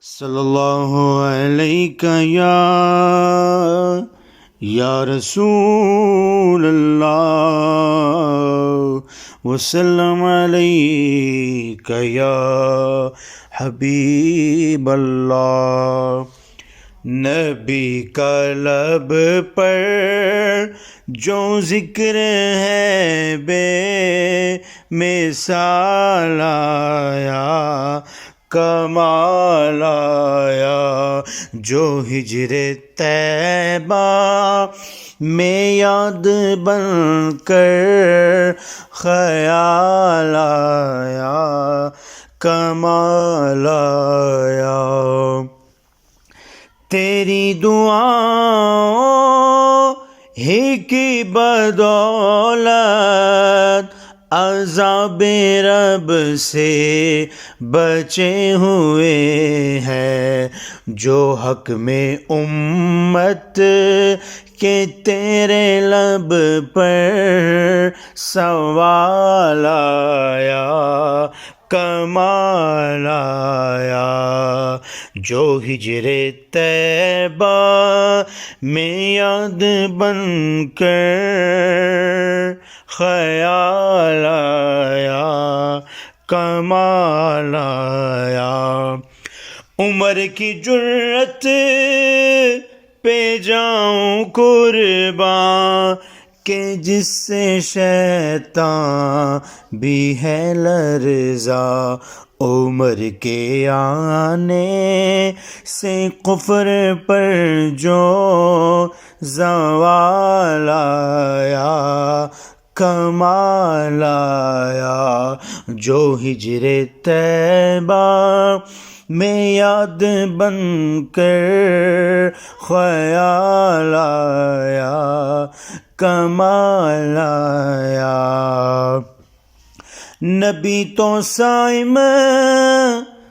صلی اللہ علیہ یا رسول اللہ وسلم علیک یا حبیب اللہ۔ نبی کا لب پر جو ذکر ہے بے مثال آیا، کمال آیا، جو ہجر طیبہ میں یاد بن کر خیال آیا، کمال آیا۔ تیری دعاؤں ہی کی بدولت عذاب رب سے بچے ہوئے ہیں، جو حق میں امت کہ تیرے لب پر سوال آیا، کمال آیا، جو ہجر طیبہ میں یاد بن کر خیال آیا، کمال آیا۔ عمر کی جرت پہ جاؤں قرباں کہ جس سے شیطان بھی ہے لرزا، عمر کے آنے سے کفر پر جو زوال آیا، کمال آیا، جو ہجر طیبہ میں یاد بن کر خیال آیا، کمال آیا۔ نبی تو صائم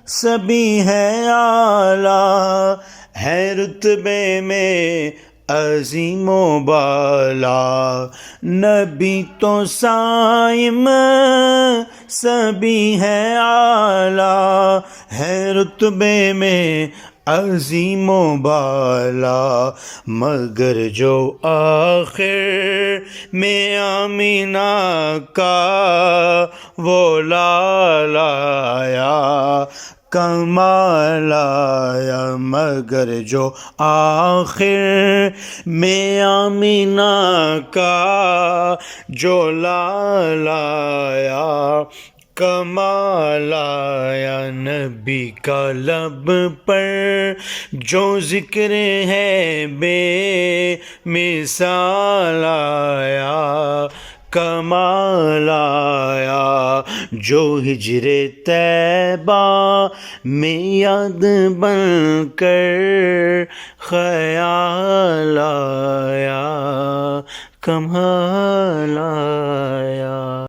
سبھی ہے اعلیٰ، ہے رتبے میں عظیم و بالا۔ نبی تو صائم سبھی ہے اعلیٰ، ہے رتبے میں عظیم و بالا، مگر جو آخر میں آمینہ کا وہ لال آیا، کمال آیا، مگر جو آخر میں آمینہ کا جو لال آیا، کمال آیا۔ نبی کا لب پر جو ذکر ہے بے مثال آیا، کمال آیا، جو ہجر طیبہ میں یاد بن کر خیال آیا، کمال آیا۔